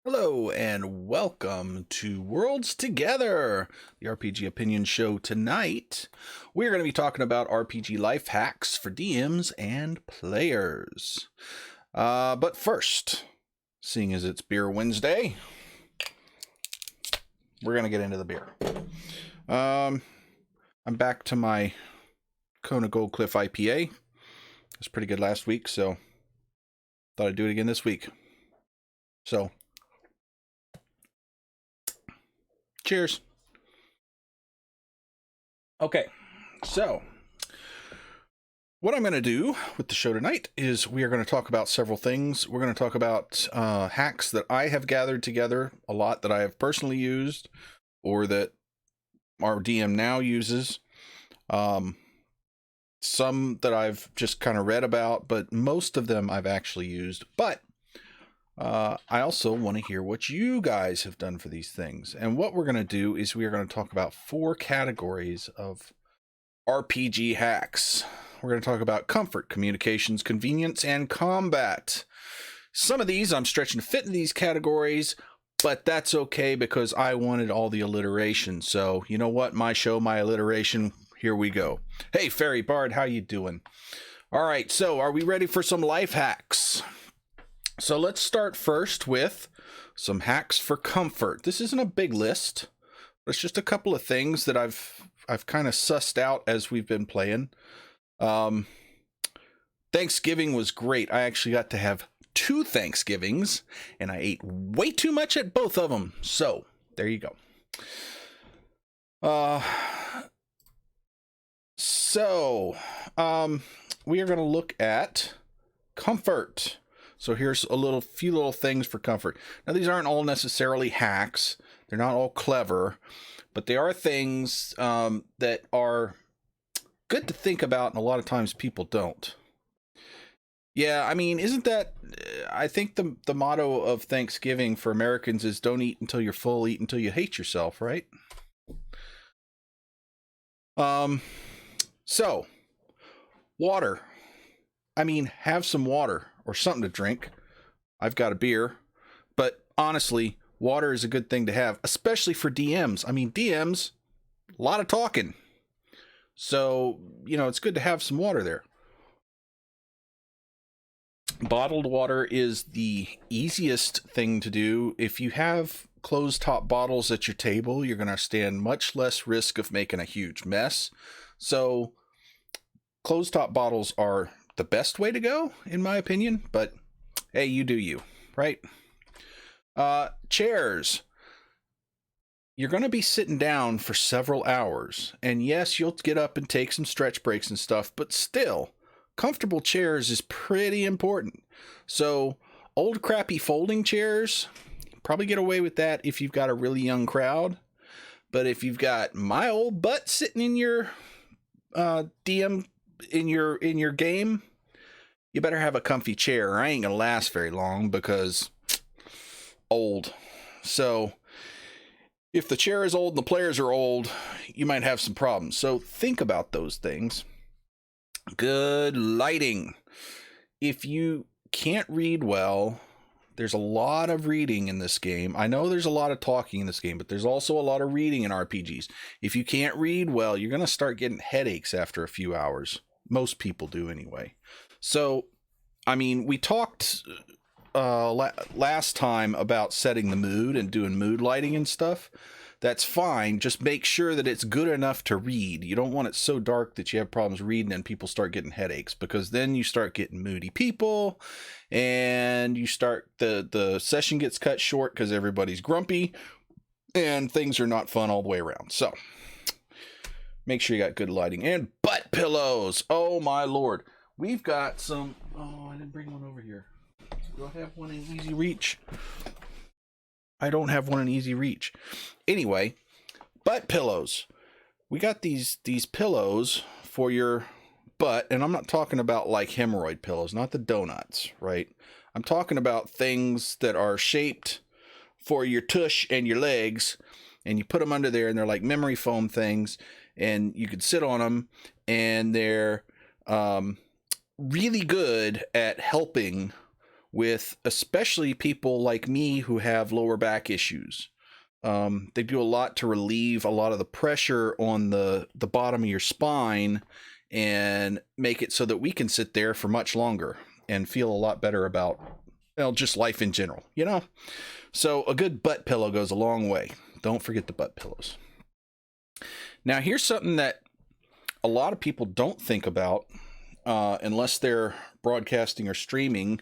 Hello and welcome to Worlds Together, the RPG opinion show. Tonight, we're going to be talking about RPG life hacks for DMs and players. But first, seeing as it's Beer Wednesday, we're going to get into the beer. I'm back to my Kona Gold Cliff IPA. It was pretty good last week, so thought I'd do it again this week. So, cheers. Okay, so what I'm going to do with the show tonight is we are going to talk about several things. We're going to talk about hacks that I have gathered together, a lot that I have personally used or that our DM now uses. Some that I've just kind of read about, but most of them I've actually used. But I also want to hear what you guys have done for these things. And what we're going to do is we are going to talk about 4 categories of RPG hacks. We're going to talk about comfort, communications, convenience, and combat. Some of these I'm stretching to fit in these categories, but that's okay because I wanted all the alliteration. So you know what? My show, my alliteration. Here we go. Hey, Fairy Bard, how you doing? All right, so are we ready for some life hacks? So let's start first with some hacks for comfort. This isn't a big list. It's just a couple of things that I've kind of sussed out as we've been playing. Thanksgiving was great. I actually got to have 2 Thanksgivings, and I ate way too much at both of them. So there you go. We are going to look at comfort. So here's a few little things for comfort. Now, these aren't all necessarily hacks. They're not all clever, but they are things that are good to think about, and a lot of times people don't. Yeah, I mean, isn't that... I think the motto of Thanksgiving for Americans is don't eat until you're full, eat until you hate yourself, right? So, water. I mean, have some water or something to drink. I've got a beer, but honestly, water is a good thing to have, especially for DMs. I mean, DMs, a lot of talking. So, it's good to have some water there. Bottled water is the easiest thing to do. If you have closed top bottles at your table, you're going to stand much less risk of making a huge mess. So, closed top bottles are the best way to go, in my opinion, but hey, you do you, right? Chairs. You're going to be sitting down for several hours, and yes, you'll get up and take some stretch breaks and stuff, but still, comfortable chairs is pretty important. So, old crappy folding chairs, probably get away with that if you've got a really young crowd, but if you've got my old butt sitting in your DM in your game, you better have a comfy chair or I ain't gonna last very long because old. So if the chair is old and the players are old, you might have some problems. So think about those things. Good lighting. If you can't read well, there's a lot of reading in this game. I know there's a lot of talking in this game, but there's also a lot of reading in RPGs. If you can't read well, you're going to start getting headaches after a few hours. Most people do anyway. So, I mean, we talked last time about setting the mood and doing mood lighting and stuff. That's fine. Just make sure that it's good enough to read. You don't want it so dark that you have problems reading and people start getting headaches, because then you start getting moody people and you start the session gets cut short because everybody's grumpy and things are not fun all the way around. So make sure you got good lighting and butt pillows. Oh my Lord. We've got some... Oh, I didn't bring one over here. Do I have one in easy reach? I don't have one in easy reach. Anyway, butt pillows. We got these pillows for your butt, and I'm not talking about like hemorrhoid pillows, not the donuts, right? I'm talking about things that are shaped for your tush and your legs, and you put them under there, and they're like memory foam things, and you could sit on them, and they're really good at helping with especially people like me who have lower back issues. They do a lot to relieve a lot of the pressure on the bottom of your spine and make it so that we can sit there for much longer and feel a lot better about, well, just life in general, you know? So a good butt pillow goes a long way. Don't forget the butt pillows. Now, here's something that a lot of people don't think about unless they're broadcasting or streaming: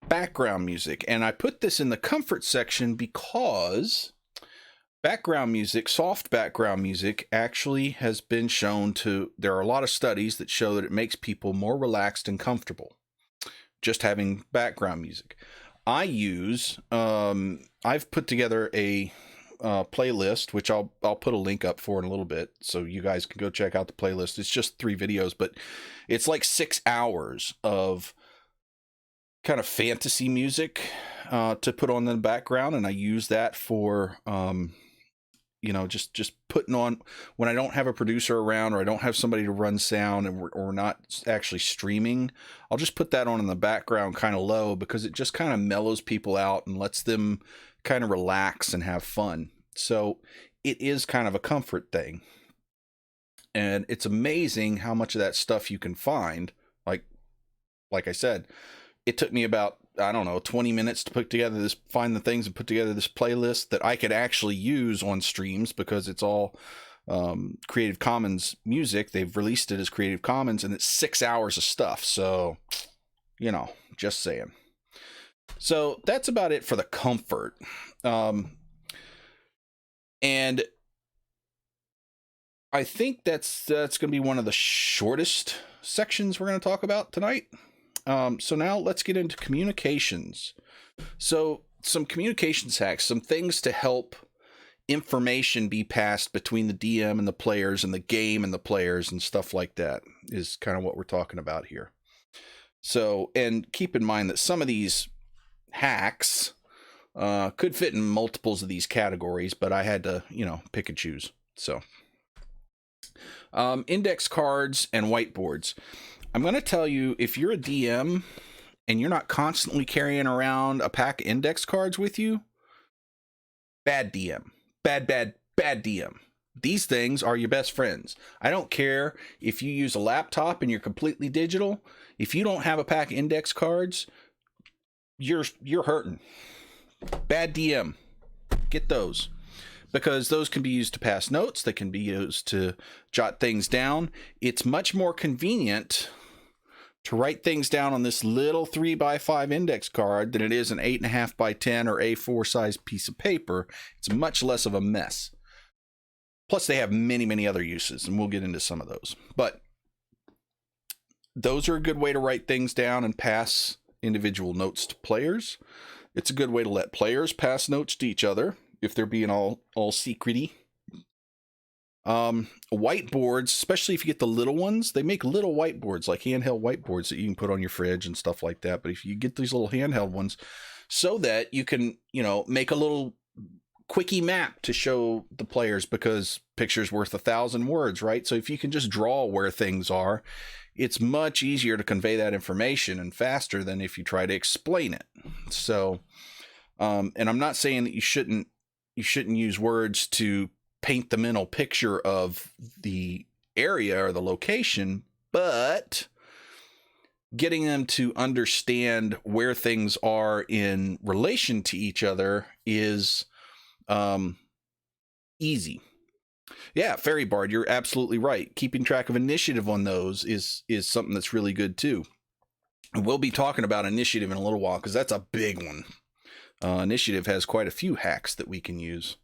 background music. And I put this in the comfort section because background music, soft background music, actually has been shown to, there are a lot of studies that show that it makes people more relaxed and comfortable just having background music. I've put together a playlist, which I'll put a link up for in a little bit, so you guys can go check out the playlist. It's just 3 videos, but it's like 6 hours of kind of fantasy music to put on in the background, and I use that for just putting on when I don't have a producer around or I don't have somebody to run sound and we're not actually streaming. I'll just put that on in the background kind of low, because it just kind of mellows people out and lets them kind of relax and have fun. So it is kind of a comfort thing. And it's amazing how much of that stuff you can find. Like I said, it took me about, 20 minutes to find the things and put together this playlist that I could actually use on streams, because it's all Creative Commons music. They've released it as Creative Commons, and it's 6 hours of stuff. So, just saying. So that's about it for the comfort. And I think that's going to be one of the shortest sections we're going to talk about tonight. So now let's get into communications. So some communications hacks, some things to help information be passed between the DM and the players, and the game and the players, and stuff like that is kind of what we're talking about here. So, and keep in mind that some of these hacks could fit in multiples of these categories, but I had to, pick and choose. So, index cards and whiteboards. I'm going to tell you, if you're a DM and you're not constantly carrying around a pack of index cards with you, bad DM. Bad DM. These things are your best friends. I don't care if you use a laptop and you're completely digital. If you don't have a pack of index cards, you're hurting. Bad DM. Get those. Because those can be used to pass notes. They can be used to jot things down. It's much more convenient to write things down on this little 3x5 index card than it is an 8.5x10 or A4 size piece of paper. It's much less of a mess. Plus, they have many, many other uses, and we'll get into some of those. But those are a good way to write things down and pass individual notes to players. It's a good way to let players pass notes to each other if they're being all secrety. Whiteboards, especially if you get the little ones, they make little whiteboards, like handheld whiteboards that you can put on your fridge and stuff like that. But if you get these little handheld ones, so that you can, make a little quickie map to show the players, because picture's worth 1,000 words, right? So if you can just draw where things are, it's much easier to convey that information and faster than if you try to explain it. So, and I'm not saying that you shouldn't use words to paint the mental picture of the area or the location, but getting them to understand where things are in relation to each other is easy. Yeah, Fairy Bard, you're absolutely right. Keeping track of initiative on those is something that's really good too. And we'll be talking about initiative in a little while, because that's a big one. Initiative has quite a few hacks that we can use.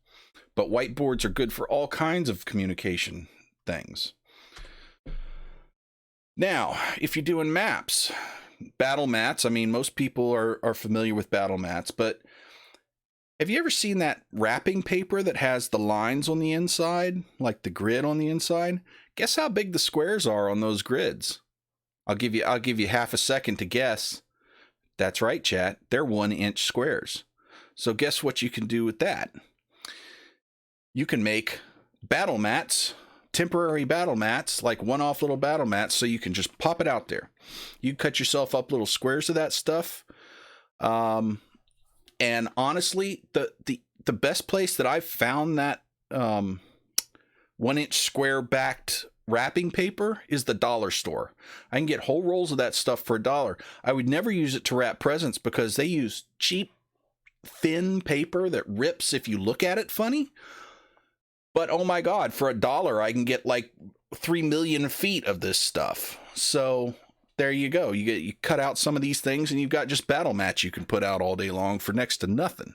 But whiteboards are good for all kinds of communication things. Now, if you're doing maps, battle mats, most people are familiar with battle mats, but have you ever seen that wrapping paper that has the lines on the inside, like the grid on the inside? Guess how big the squares are on those grids? I'll give you half a second to guess. That's right, chat. They're 1-inch squares. So guess what you can do with that? You can make battle mats, temporary battle mats, like one-off little battle mats, so you can just pop it out there. You cut yourself up little squares of that stuff, Um, and honestly, the best place that I've found that 1-inch square backed wrapping paper is the dollar store. I can get whole rolls of that stuff for $1. I would never use it to wrap presents because they use cheap, thin paper that rips if you look at it funny. But oh my God, for $1, I can get like 3 million feet of this stuff. So there you go. You cut out some of these things and you've got just battle mats you can put out all day long for next to nothing.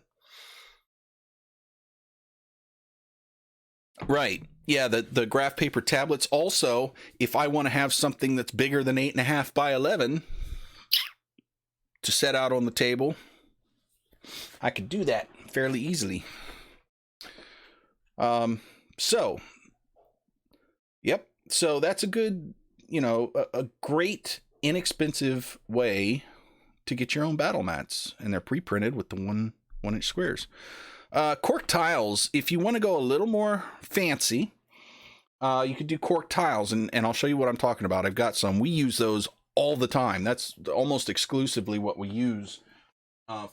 Right. Yeah, the graph paper tablets. Also, if I want to have something that's bigger than 8.5 by 11 to set out on the table, I could do that fairly easily. So, yep. So that's a good, a great inexpensive way to get your own battle mats, and they're pre-printed with the 1-inch squares. Cork tiles, if you want to go a little more fancy, you could do cork tiles, and I'll show you what I'm talking about. I've got some. We use those all the time. That's almost exclusively what we use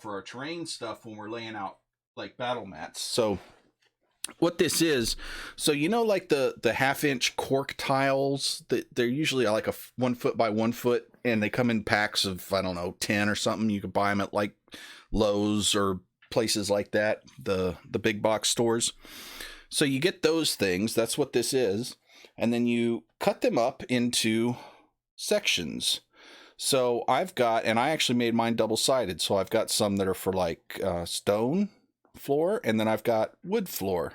for our terrain stuff when we're laying out like battle mats. So what this is, so like the 1/2-inch cork tiles, that they're usually like a 1 foot by 1 foot, and they come in packs of, I don't know, 10 or something. You could buy them at like Lowe's or places like that, the big box stores. So you get those things. That's what this is. And then you cut them up into sections. So I've got, and I actually made mine double-sided. So I've got some that are for like stone floor, and then I've got wood floor.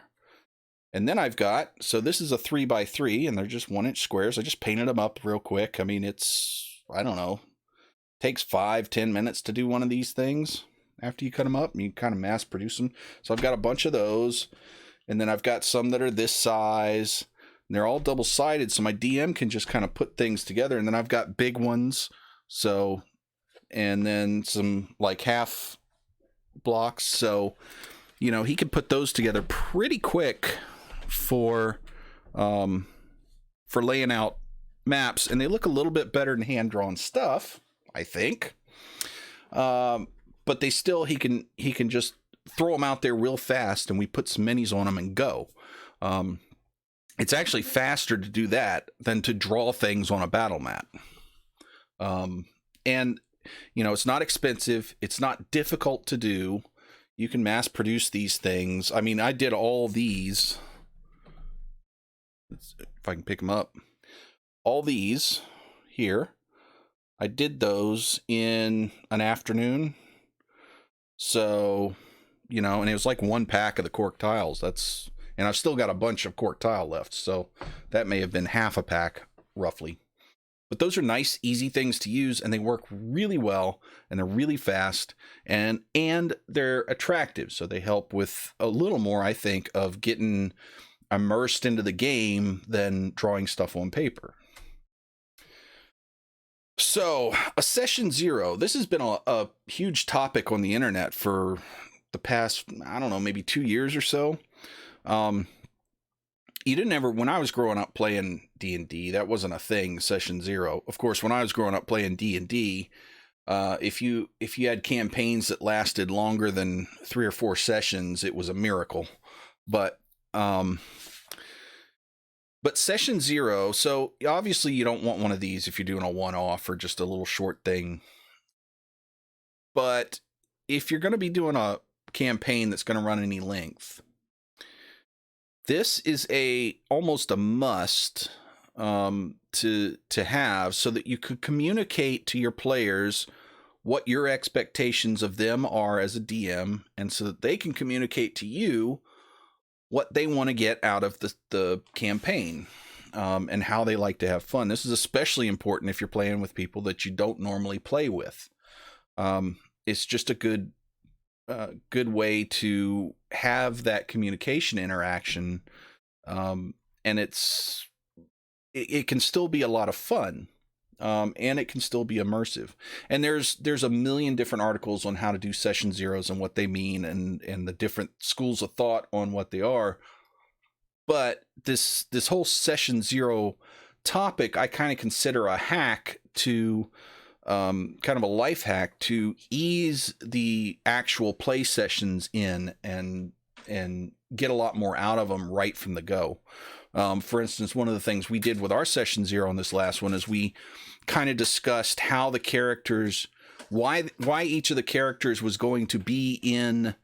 And then I've got, so this is a 3x3, and they're just 1-inch squares. I just painted them up real quick. I mean, it's, I don't know, takes 5-10 minutes to do one of these things. After you cut them up, and you kind of mass produce them. So I've got a bunch of those. And then I've got some that are this size. And they're all double-sided, so my DM can just kind of put things together. And then I've got big ones. So, and then some like half blocks. So, he can put those together pretty quick for laying out maps. And they look a little bit better than hand-drawn stuff, I think. But they still, he can just throw them out there real fast, and we put some minis on them and go. It's actually faster to do that than to draw things on a battle mat. And it's not expensive. It's not difficult to do. You can mass produce these things. I mean, I did all these. If I can pick them up. All these here, I did those in an afternoon. So, and it was like 1 pack of the cork tiles. And I've still got a bunch of cork tile left. So that may have been half a pack roughly. But those are nice, easy things to use, and they work really well, and they're really fast, and they're attractive. So they help with a little more, I think, of getting immersed into the game than drawing stuff on paper. So, a session 0. This has been a huge topic on the internet for the past, I don't know, maybe 2 years or so. You didn't ever, when I was growing up playing D&D, that wasn't a thing, session 0. Of course, when I was growing up playing D&D, if you had campaigns that lasted longer than 3 or 4 sessions, it was a miracle. But session 0, so obviously you don't want one of these if you're doing a one-off or just a little short thing. But if you're going to be doing a campaign that's going to run any length, this is almost a must to have, so that you could communicate to your players what your expectations of them are as a DM, and so that they can communicate to you what they want to get out of the campaign, and how they like to have fun. This is especially important if you're playing with people that you don't normally play with. It's just a good way to have that communication interaction, and it can still be a lot of fun, and it can still be immersive. And there's a million different articles on how to do session 0s and what they mean, and the different schools of thought on what they are. But this whole session 0 topic, I kind of consider a hack to kind of a life hack to ease the actual play sessions in and get a lot more out of them right from the go. For instance, one of the things we did with our session 0 on this last one is we kind of discussed how the characters, why each of the characters was going to be in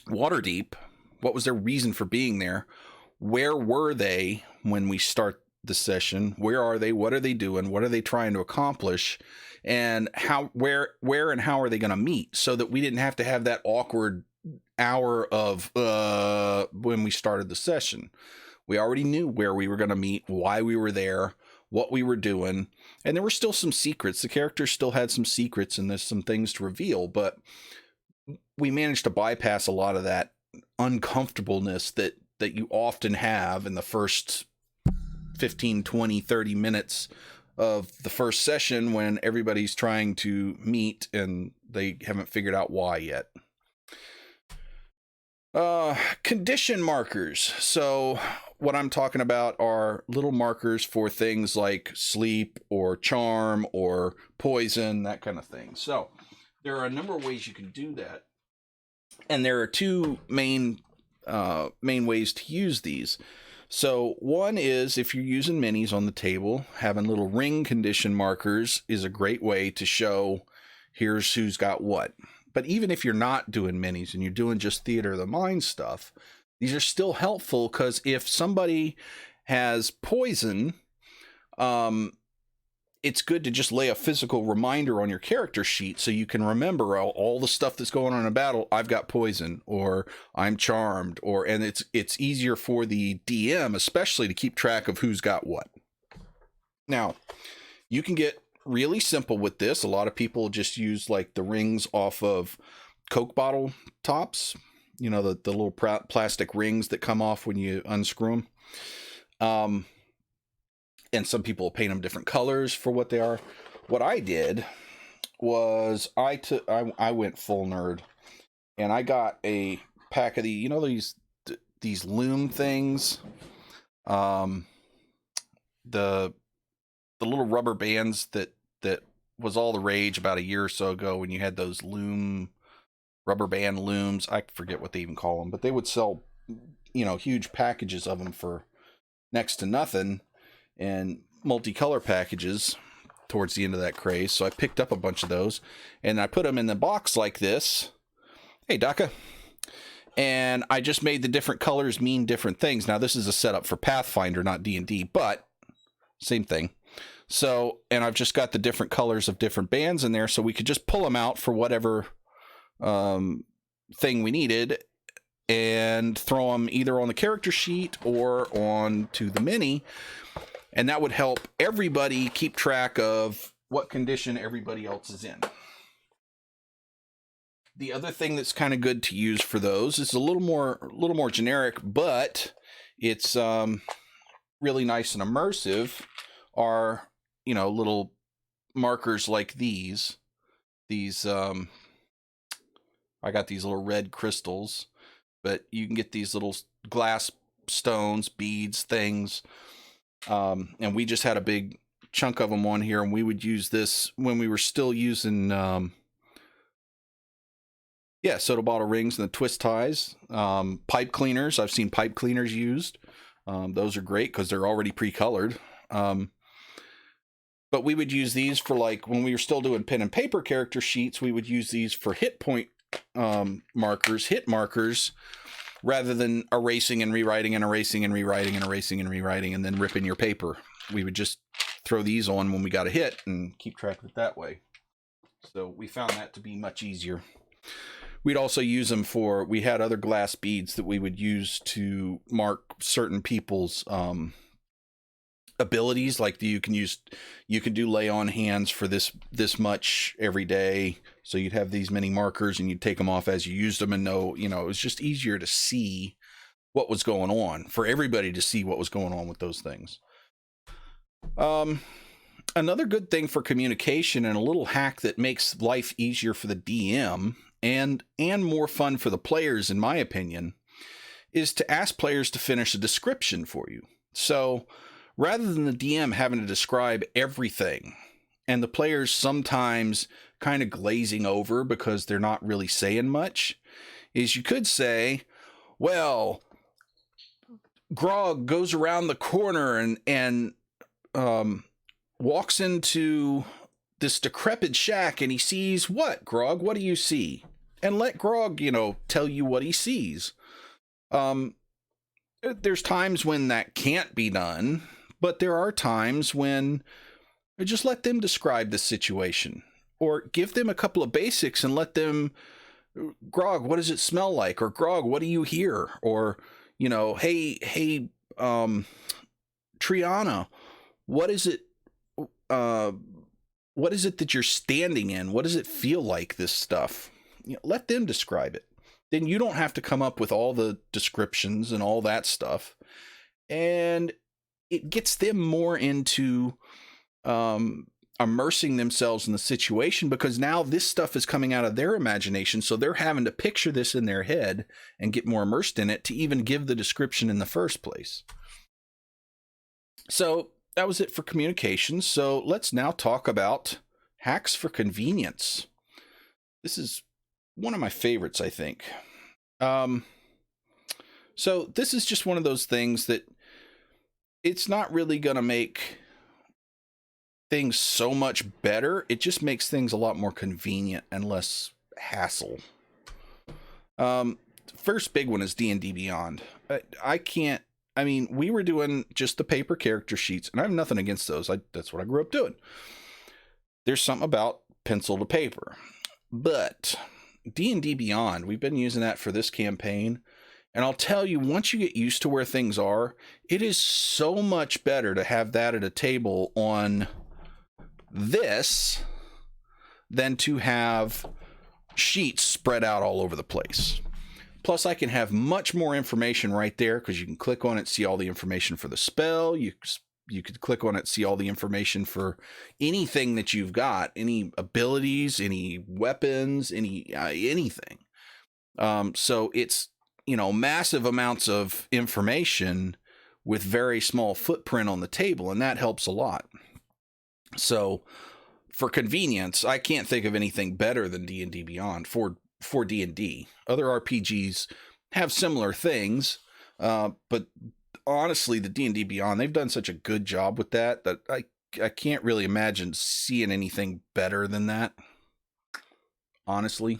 Waterdeep. What was their reason for being there? Where were they when we start the session? Where are they? What are they doing? What are they trying to accomplish? And where and how are they going to meet? So that we didn't have to have that awkward hour of when we started the session. We already knew where we were going to meet, why we were there, what we were doing, and there were still some secrets. The characters still had some secrets, and there's some things to reveal, but we managed to bypass a lot of that uncomfortableness that you often have in the first 15, 20, 30 minutes of the first session when everybody's trying to meet and they haven't figured out why yet. Condition markers. So what I'm talking about are little markers for things like sleep or charm or poison, that kind of thing. So there are a number of ways you can do that. And there are two main ways to use these. So one is, if you're using minis on the table, having little ring condition markers is a great way to show here's who's got what. But even if you're not doing minis and you're doing just theater of the mind stuff, these are still helpful, because if somebody has poison, it's good to just lay a physical reminder on your character sheet so you can remember all the stuff that's going on in a battle. I've got poison, or I'm charmed, and it's easier for the DM especially to keep track of who's got what. Now, you can get really simple with this. A lot of people just use like the rings off of Coke bottle tops, you know, the little plastic rings that come off when you unscrew them. And some people paint them different colors for what they are. What I did was I went full nerd, and I got a pack of these loom things, the little rubber bands that was all the rage about a year or so ago when you had those rubber band looms. I forget what they even call them, but they would sell, huge packages of them for next to nothing, and multicolor packages towards the end of that craze. So I picked up a bunch of those, and I put them in the box like this. Hey, Daka. And I just made the different colors mean different things. Now, this is a setup for Pathfinder, not D&D, but same thing. So, and I've just got the different colors of different bands in there, so we could just pull them out for whatever thing we needed and throw them either on the character sheet or onto the mini. And that would help everybody keep track of what condition everybody else is in. The other thing that's kind of good to use for those is a little more generic, but it's really nice and immersive, are little markers like these. I got these little red crystals, but you can get these little glass stones, beads, things. And we just had a big chunk of them on here, and we would use this when we were still using soda bottle rings and the twist ties. Pipe cleaners, I've seen pipe cleaners used. Those are great because they're already pre-colored. But we would use these for, like, when we were still doing pen and paper character sheets, we would use these for hit point markers, hit markers, rather than erasing and rewriting and erasing and rewriting and erasing and rewriting and then ripping your paper. We would just throw these on when we got a hit and keep track of it that way. So we found that to be much easier. We'd also use them we had other glass beads that we would use to mark certain people's abilities. Like you can do lay on hands for this much every day. So you'd have these many markers and you'd take them off as you used them and know, it was just easier to see what was going on, for everybody to see what was going on with those things. Another good thing for communication, and a little hack that makes life easier for the DM and more fun for the players, in my opinion, is to ask players to finish a description for you. So rather than the DM having to describe everything and the players sometimes kind of glazing over because they're not really saying much, is you could say, well, Grog goes around the corner and walks into this decrepit shack, and he sees what? Grog, what do you see? And let Grog, tell you what he sees. There's times when that can't be done, but there are times when just let them describe the situation, or give them a couple of basics and let them, Grog, what does it smell like? Or Grog, what do you hear? Or, hey, Triana, what is it? What is it that you're standing in? What does it feel like, this stuff? Let them describe it. Then you don't have to come up with all the descriptions and all that stuff. And it gets them more into immersing themselves in the situation, because now this stuff is coming out of their imagination. So they're having to picture this in their head and get more immersed in it to even give the description in the first place. So that was it for communication. So let's now talk about hacks for convenience. This is one of my favorites, I think. So this is just one of those things that it's not really going to make things so much better. It just makes things a lot more convenient and less hassle. First big one is D&D Beyond. We were doing just the paper character sheets, and I have nothing against those. That's what I grew up doing. There's something about pencil to paper. But D&D Beyond, we've been using that for this campaign. And I'll tell you, once you get used to where things are, it is so much better to have that at a table on this than to have sheets spread out all over the place. Plus, I can have much more information right there, because you can click on it, see all the information for the spell. You could click on it, see all the information for anything that you've got, any abilities, any weapons, anything. So it's, massive amounts of information with very small footprint on the table, and that helps a lot. So for convenience, I can't think of anything better than D&D Beyond for D&D. Other RPGs have similar things, but honestly, the D&D Beyond, they've done such a good job with that I can't really imagine seeing anything better than that, honestly.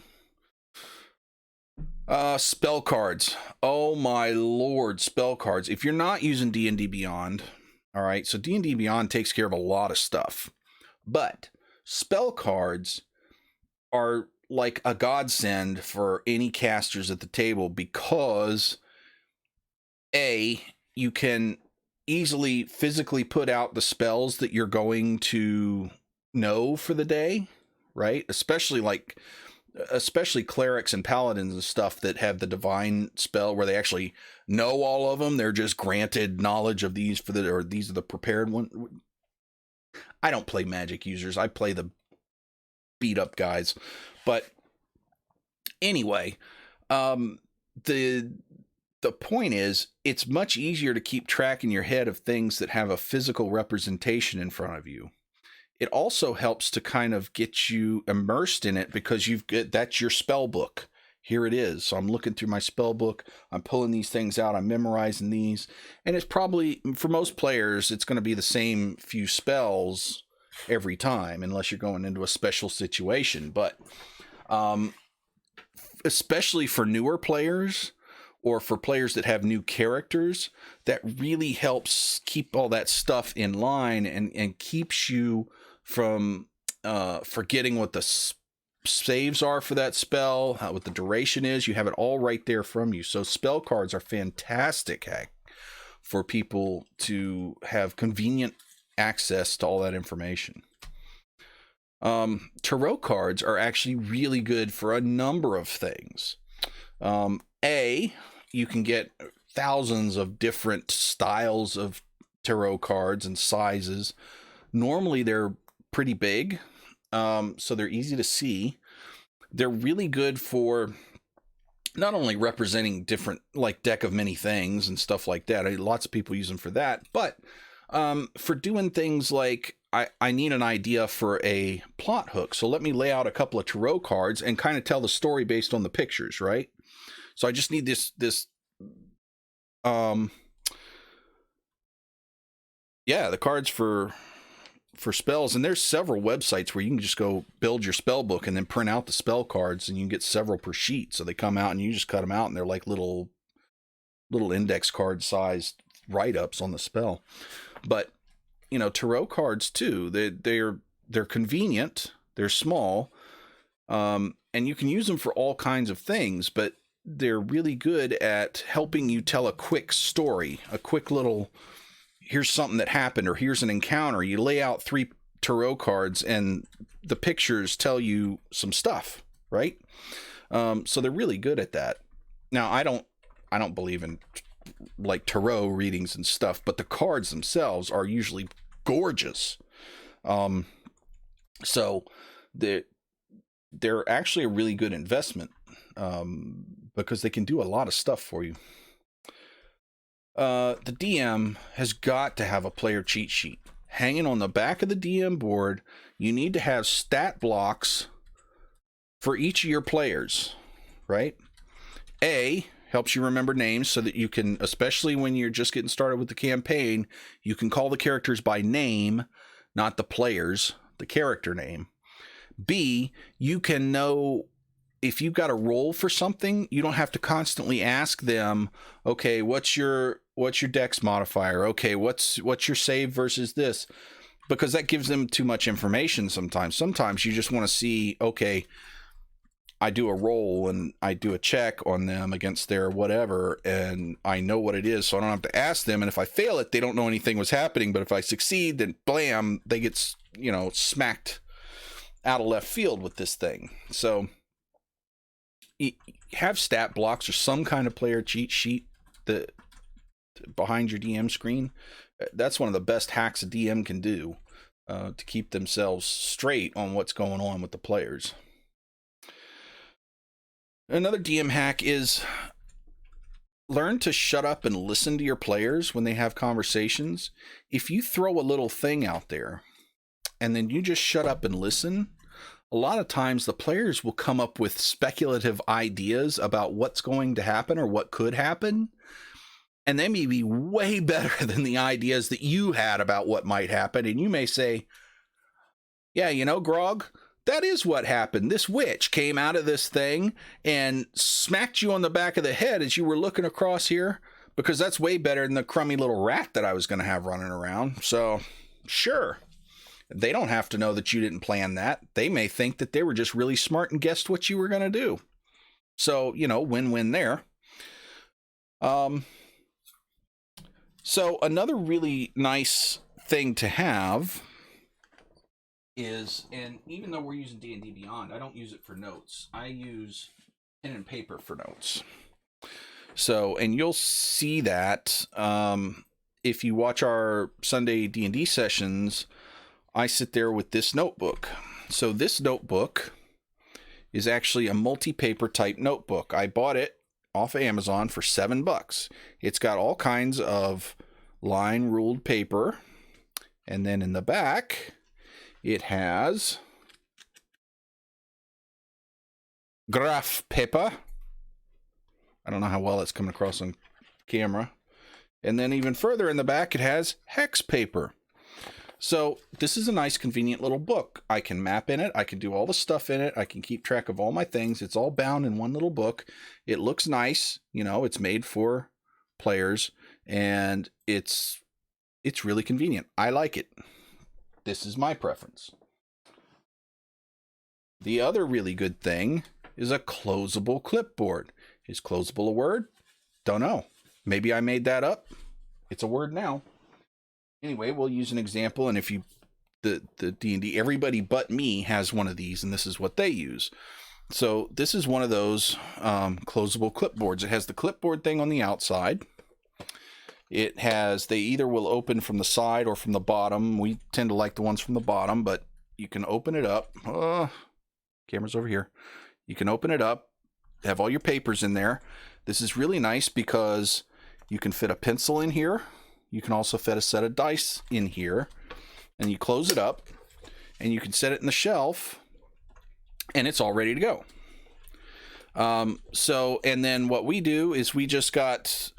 Spell cards. Oh my lord, spell cards. If you're not using D&D Beyond, all right, so D&D Beyond takes care of a lot of stuff, but spell cards are like a godsend for any casters at the table, because you can easily physically put out the spells that you're going to know for the day, right? Especially clerics and paladins and stuff that have the divine spell where they actually know all of them. They're just granted knowledge of these or these are the prepared one. I don't play magic users. I play the beat up guys. But anyway, the point is, it's much easier to keep track in your head of things that have a physical representation in front of you. It also helps to kind of get you immersed in it, because that's your spell book. Here it is. So I'm looking through my spell book. I'm pulling these things out. I'm memorizing these. And it's probably, for most players, it's going to be the same few spells every time, unless you're going into a special situation. But especially for newer players, or for players that have new characters, that really helps keep all that stuff in line and keeps you from forgetting what the saves are for that spell, what the duration is. You have it all right there from you. So spell cards are fantastic hack for people to have convenient access to all that information. Tarot cards are actually really good for a number of things. You can get thousands of different styles of tarot cards and sizes. Normally they're pretty big, so they're easy to see. They're really good for not only representing different, like, deck of many things and stuff like that. Lots of people use them for that, but for doing things like I need an idea for a plot hook. So let me lay out a couple of tarot cards and kind of tell the story based on the pictures, right? So I just need this yeah, the cards for spells, and there's several websites where you can just go build your spell book and then print out the spell cards, and you can get several per sheet. So they come out and you just cut them out, and they're like little index card sized write-ups on the spell. But you know, tarot cards too, they're convenient, they're small, and you can use them for all kinds of things, but they're really good at helping you tell a quick story, a quick little, here's something that happened, or here's an encounter. You lay out 3 tarot cards and the pictures tell you some stuff, right? So they're really good at that. Now, I don't believe in like tarot readings and stuff, but the cards themselves are usually gorgeous. So they're actually a really good investment, because they can do a lot of stuff for you. The DM has got to have a player cheat sheet. Hanging on the back of the DM board, you need to have stat blocks for each of your players, right? A, helps you remember names so that you can, especially when you're just getting started with the campaign, you can call the characters by name, not the players, the character name. B, you can know if you've got a roll for something, you don't have to constantly ask them, okay, what's your dex modifier? Okay, what's your save versus this? Because that gives them too much information sometimes. Sometimes you just want to see, okay, I do a roll and I do a check on them against their whatever, and I know what it is, so I don't have to ask them. And if I fail it, they don't know anything was happening. But if I succeed, then blam, they get, smacked out of left field with this thing. So have stat blocks or some kind of player cheat sheet that behind your DM screen. That's one of the best hacks a DM can do, to keep themselves straight on what's going on with the players. Another DM hack is learn to shut up and listen to your players when they have conversations. If you throw a little thing out there and then you just shut up and listen, a lot of times the players will come up with speculative ideas about what's going to happen or what could happen. And they may be way better than the ideas that you had about what might happen. And you may say, yeah, Grog, that is what happened. This witch came out of this thing and smacked you on the back of the head as you were looking across here, because that's way better than the crummy little rat that I was going to have running around. So, sure. They don't have to know that you didn't plan that. They may think that they were just really smart and guessed what you were going to do. So, win-win there. So another really nice thing to have is, and even though we're using D&D Beyond, I don't use it for notes. I use pen and paper for notes. So, and you'll see that if you watch our Sunday D&D sessions, I sit there with this notebook. So this notebook is actually a multi-paper type notebook. I bought it off of Amazon for $7. It's got all kinds of line ruled paper. And then in the back, it has graph paper. I don't know how well it's coming across on camera. And then even further in the back, it has hex paper. So this is a nice, convenient little book. I can map in it. I can do all the stuff in it. I can keep track of all my things. It's all bound in one little book. It looks nice. It's made for players, and it's really convenient. I like it. This is my preference. The other really good thing is a closable clipboard. Is closable a word? Don't know. Maybe I made that up. It's a word now. Anyway, we'll use an example, and if you, the D&D, everybody but me has one of these, and this is what they use. So this is one of those closable clipboards. It has the clipboard thing on the outside. They either will open from the side or from the bottom. We tend to like the ones from the bottom, but you can open it up. Camera's over here. You can open it up, have all your papers in there. This is really nice because you can fit a pencil in here. You can also fit a set of dice in here. and you close it up, and you can set it in the shelf, and it's all ready to go. And then what we do is we just got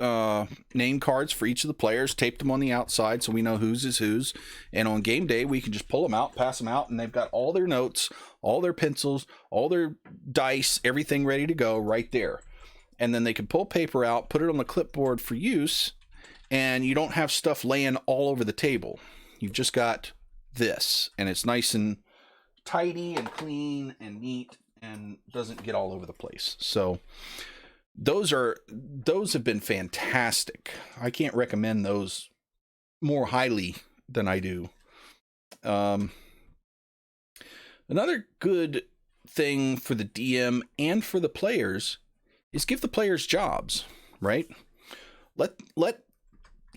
name cards for each of the players, taped them on the outside so we know whose is whose. And on game day, we can just pull them out, pass them out, and they've got all their notes, all their pencils, all their dice, everything ready to go right there. And then they can pull paper out, put it on the clipboard for use, and you don't have stuff laying all over the table. You've just got this, and it's nice and tidy and clean and neat, and doesn't get all over the place. So those have been fantastic. I can't recommend those more highly than I do. Another good thing for the DM and for the players is give the players jobs, right? Let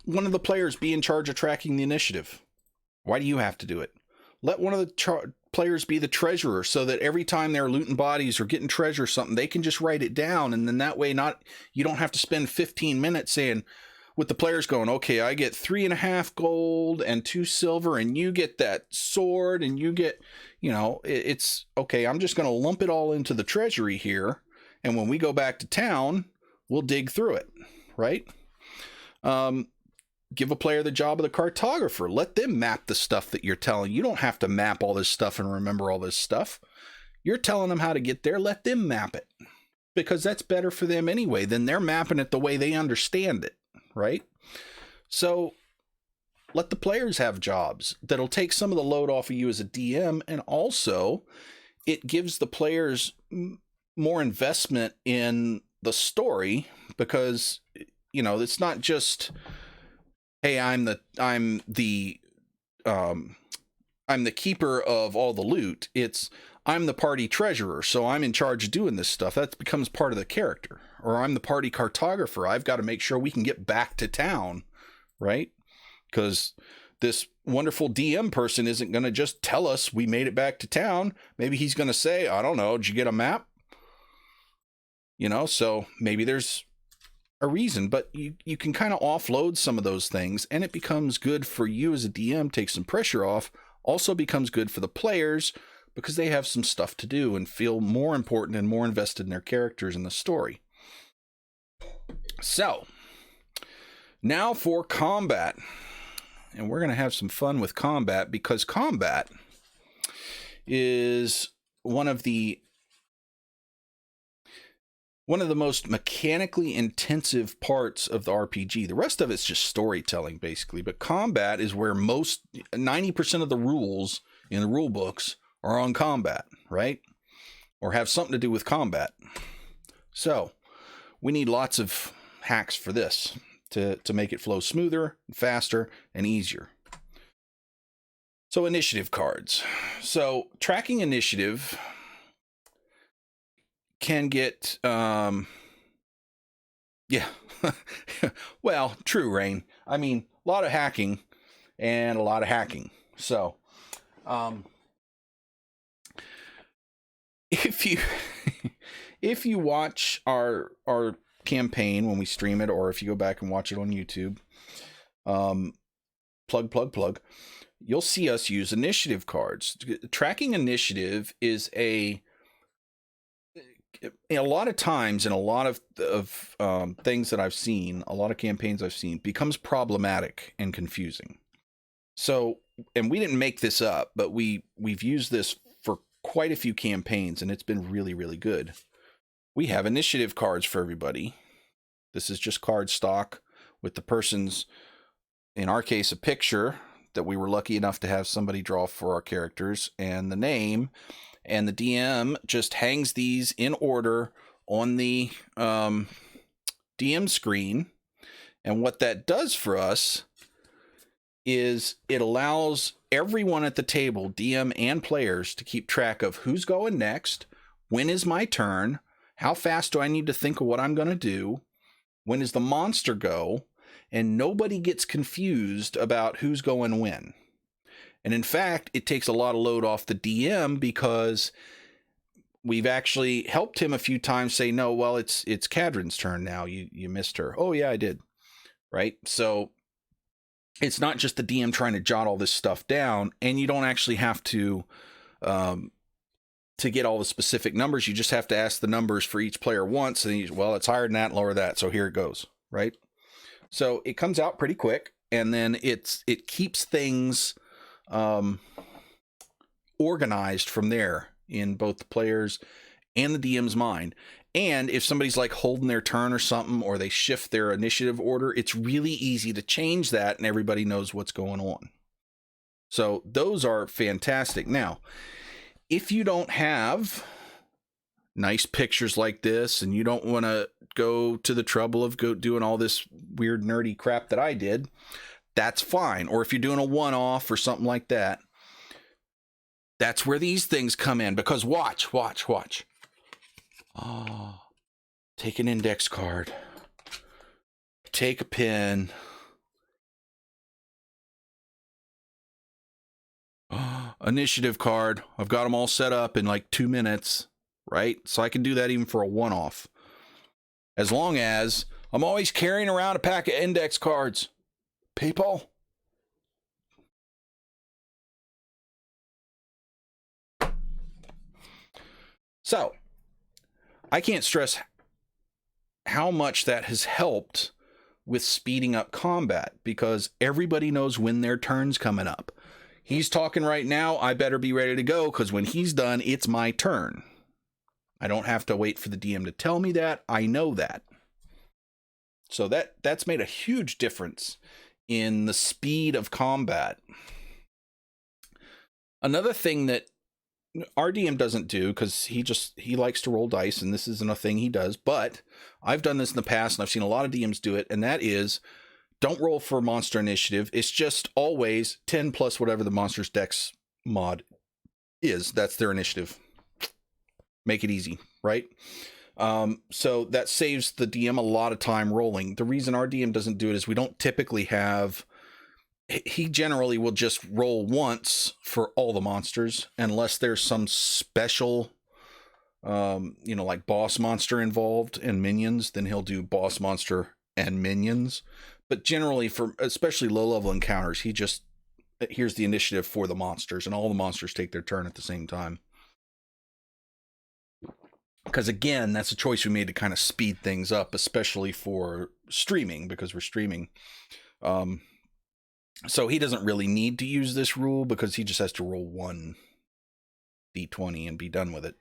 one of the players be in charge of tracking the initiative. Why do you have to do it? Let one of the players be the treasurer, so that every time they're looting bodies or getting treasure or something, they can just write it down, and then that way you don't have to spend 15 minutes saying, with the players going, okay, I get 3.5 gold and 2 silver, and you get that sword, and you get, it's okay, I'm just going to lump it all into the treasury here, and when we go back to town, we'll dig through it, right? Give a player the job of the cartographer. Let them map the stuff that you're telling. You don't have to map all this stuff and remember all this stuff. You're telling them how to get there. Let them map it, because that's better for them anyway. Then they're mapping it the way they understand it, right? So let the players have jobs that'll take some of the load off of you as a DM, and also it gives the players more investment in the story, because it's not just, hey, I'm the keeper of all the loot. It's, I'm the party treasurer, so I'm in charge of doing this stuff. That becomes part of the character. Or I'm the party cartographer. I've got to make sure we can get back to town, right? Because this wonderful DM person isn't going to just tell us we made it back to town. Maybe he's going to say, I don't know, did you get a map? So maybe there's a reason, but you can kind of offload some of those things, and it becomes good for you as a DM, takes some pressure off, also becomes good for the players because they have some stuff to do and feel more important and more invested in their characters and the story. So now for combat, and we're going to have some fun with combat, because combat is one of the most mechanically intensive parts of the RPG. The rest of it's just storytelling, basically. But combat is where 90% of the rules in the rule books are on combat, right? Or have something to do with combat. So we need lots of hacks for this to make it flow smoother, faster, and easier. So initiative cards. So tracking initiative can get well, true, Rain. I mean, a lot of hacking and a lot of hacking. So if you watch our campaign when we stream it, or if you go back and watch it on YouTube, plug, you'll see us use initiative cards. Tracking initiative is a lot of times, in a lot of things that I've seen, a lot of campaigns I've seen, becomes problematic and confusing. So, and we didn't make this up, but we've used this for quite a few campaigns, and it's been really, really good. We have initiative cards for everybody. This is just card stock with the person's, in our case, a picture that we were lucky enough to have somebody draw for our characters, and the name. And the DM just hangs these in order on the DM screen. And what that does for us is it allows everyone at the table, DM and players, to keep track of who's going next, when is my turn, how fast do I need to think of what I'm going to do, when does the monster go, and nobody gets confused about who's going when. And in fact, it takes a lot of load off the DM, because we've actually helped him a few times say, no, well, it's Cadrin's turn now. You missed her. Oh, yeah, I did. Right? So it's not just the DM trying to jot all this stuff down, and you don't actually have to get all the specific numbers. You just have to ask the numbers for each player once, and well, it's higher than that, lower that, so here it goes, right? So it comes out pretty quick, and then it keeps things organized from there in both the players and the DM's mind. And if somebody's like holding their turn or something, or they shift their initiative order, it's really easy to change that, and everybody knows what's going on. So those are fantastic. Now, if you don't have nice pictures like this, and you don't want to go to the trouble of doing all this weird nerdy crap that I did, that's fine. Or if you're doing a one-off or something like that, that's where these things come in. Because watch. Oh, take an index card. Take a pen. Initiative card. I've got them all set up in like 2 minutes, right? So I can do that even for a one-off. As long as I'm always carrying around a pack of index cards. People. So, I can't stress how much that has helped with speeding up combat, because everybody knows when their turn's coming up. He's talking right now, I better be ready to go, because when he's done, it's my turn. I don't have to wait for the DM to tell me that. I know that. So that's made a huge difference in the speed of combat. Another thing that our DM doesn't do, because he likes to roll dice, and this isn't a thing he does, but I've done this in the past, and I've seen a lot of DMs do it, and that is, don't roll for monster initiative. It's just always 10 plus whatever the monster's dex mod is. That's their initiative. Make it easy, right? So that saves the DM a lot of time rolling. The reason our DM doesn't do it is we don't typically have... He generally will just roll once for all the monsters, unless there's some special, like boss monster involved and minions, then he'll do boss monster and minions. But generally, for especially low-level encounters, here's the initiative for the monsters, and all the monsters take their turn at the same time. Because again, that's a choice we made to kind of speed things up, especially for streaming, because we're streaming. So he doesn't really need to use this rule, because he just has to roll one d20 and be done with it.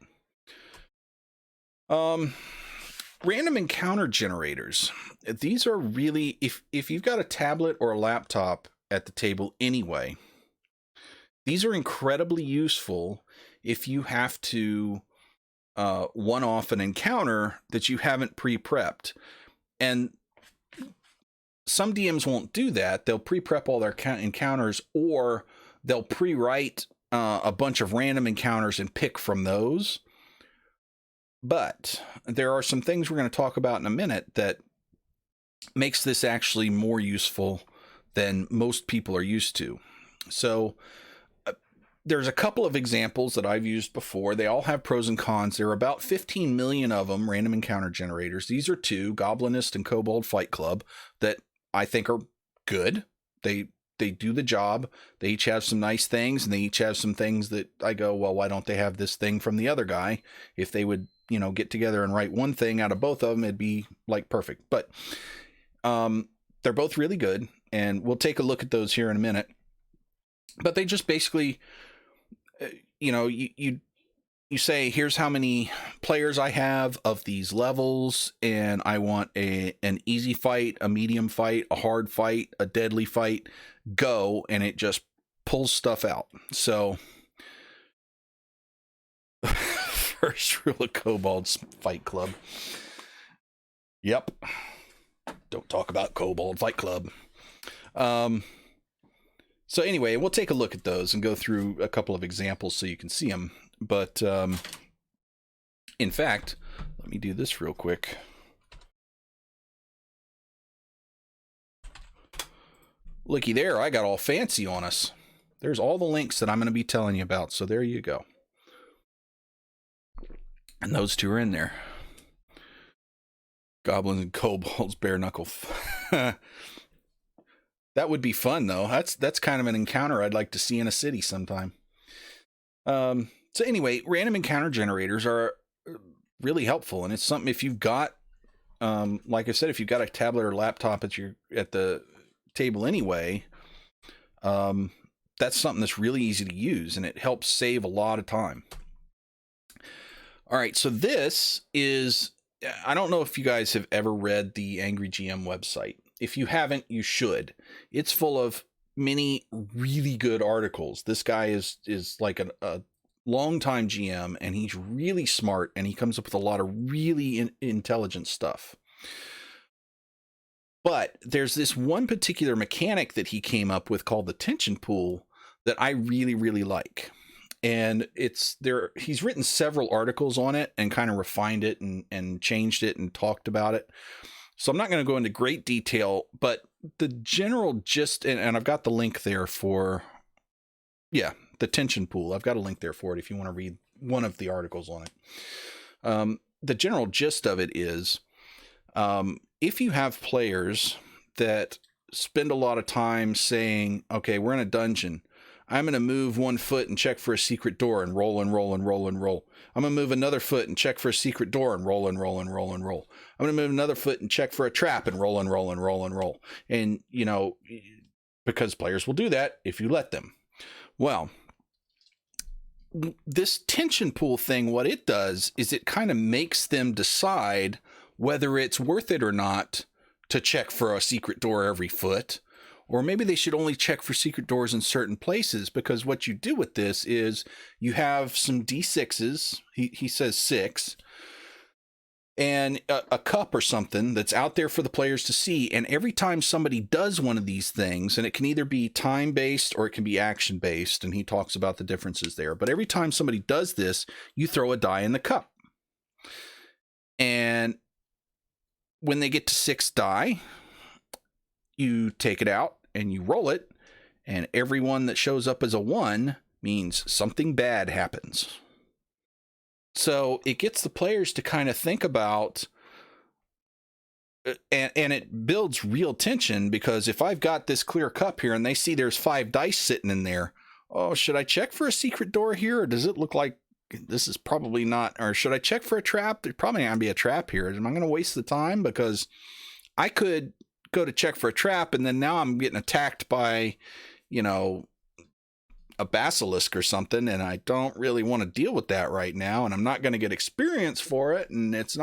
Random encounter generators. These are really, if you've got a tablet or a laptop at the table anyway, these are incredibly useful if you have to one-off an encounter that you haven't pre-prepped. And some DMs won't do that. They'll pre-prep all their encounters, or they'll pre-write a bunch of random encounters and pick from those. But there are some things we're going to talk about in a minute that makes this actually more useful than most people are used to. So there's a couple of examples that I've used before. They all have pros and cons. There are about 15 million of them, random encounter generators. These are two, Goblinist and Kobold Fight Club, that I think are good. They do the job. They each have some nice things, and they each have some things that I go, well, why don't they have this thing from the other guy? If they would, get together and write one thing out of both of them, it'd be like perfect. But they're both really good, and we'll take a look at those here in a minute. But they just basically, you say, here's how many players I have of these levels, and I want an easy fight, a medium fight, a hard fight, a deadly fight, go, and it just pulls stuff out. So, first rule of Kobold's Fight Club. Yep. Don't talk about Kobold Fight Club. So anyway, we'll take a look at those and go through a couple of examples so you can see them. But in fact, let me do this real quick. Looky there, I got all fancy on us. There's all the links that I'm going to be telling you about. So there you go. And those two are in there. Goblins and Kobolds, bare knuckle. That would be fun, though. That's kind of an encounter I'd like to see in a city sometime. So anyway, random encounter generators are really helpful, and it's something if you've got, like I said, if you've got a tablet or laptop at the table anyway, that's something that's really easy to use, and it helps save a lot of time. All right, so this is, I don't know if you guys have ever read the Angry GM website. If you haven't, you should. It's full of many really good articles. This guy is like a longtime GM, and he's really smart, and he comes up with a lot of really intelligent stuff. But there's this one particular mechanic that he came up with called the tension pool that I really, really like. And he's written several articles on it and kind of refined it and changed it and talked about it. So I'm not going to go into great detail, but the general gist, and I've got the link there for, the tension pool. I've got a link there for it if you want to read one of the articles on it. The general gist of it is, if you have players that spend a lot of time saying, okay, we're in a dungeon, I'm going to move 1 foot and check for a secret door and roll and roll and roll and roll. I'm going to move another foot and check for a secret door and roll and roll and roll and roll. I'm going to move another foot and check for a trap and roll and roll and roll and roll. And, because players will do that if you let them. Well, this tension pool thing, what it does is it kind of makes them decide whether it's worth it or not to check for a secret door every foot. Or maybe they should only check for secret doors in certain places, because what you do with this is you have some D6s, he says 6, and a cup or something that's out there for the players to see. And every time somebody does one of these things, and it can either be time-based or it can be action-based, and he talks about the differences there. But every time somebody does this, you throw a die in the cup. And when they get to 6 die, you take it out and you roll it, and every one that shows up as a 1 means something bad happens. So it gets the players to kind of think about, and it builds real tension, because if I've got this clear cup here and they see there's 5 dice sitting in there, oh, should I check for a secret door here, or does it look like this is probably not, or should I check for a trap? There's probably not going to be a trap here. Am I going to waste the time? Because I could go to check for a trap, and then now I'm getting attacked by, a basilisk or something, and I don't really want to deal with that right now, and I'm not going to get experience for it, and it's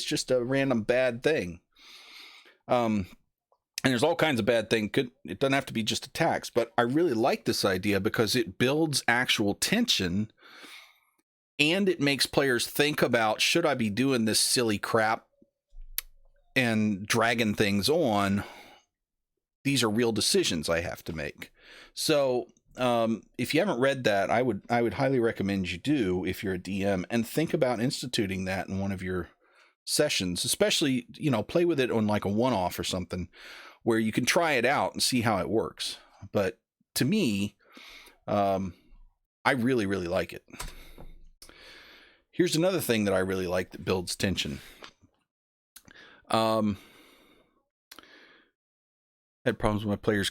just a random bad thing. And there's all kinds of bad things. It doesn't have to be just attacks, but I really like this idea because it builds actual tension, and it makes players think about, should I be doing this silly crap and dragging things on? These are real decisions I have to make. So if you haven't read that, I would highly recommend you do, if you're a DM, and think about instituting that in one of your sessions, especially, play with it on like a one-off or something where you can try it out and see how it works. But to me, I really, really like it. Here's another thing that I really like that builds tension. Had problems with my players.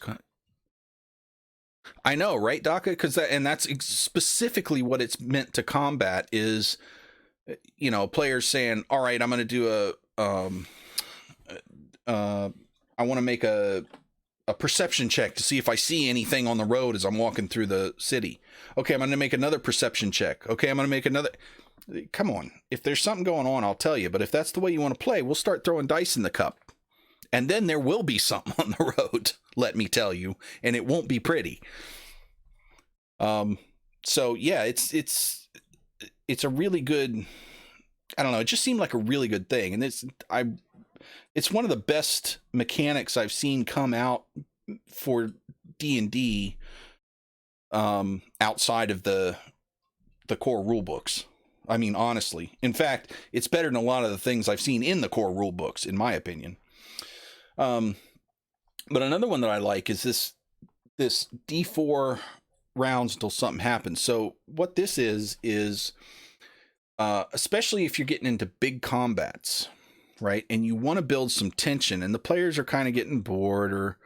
I know, right, Daka? Because that's specifically what it's meant to combat is, players saying, all right, I'm going to do I want to make a perception check to see if I see anything on the road as I'm walking through the city. Okay, I'm going to make another perception check. Okay, I'm going to make another. Come on. If there's something going on, I'll tell you. But if that's the way you want to play, we'll start throwing dice in the cup. And then there will be something on the road, let me tell you, and it won't be pretty. So yeah, it's a really good, I don't know, it just seemed like a really good thing. And it's one of the best mechanics I've seen come out for D&D, outside of the core rule books. I mean, honestly, in fact, it's better than a lot of the things I've seen in the core rule books, in my opinion. But another one that I like is this D4 rounds until something happens. So what this is, especially if you're getting into big combats, right? And you want to build some tension, and the players are kind of getting bored, or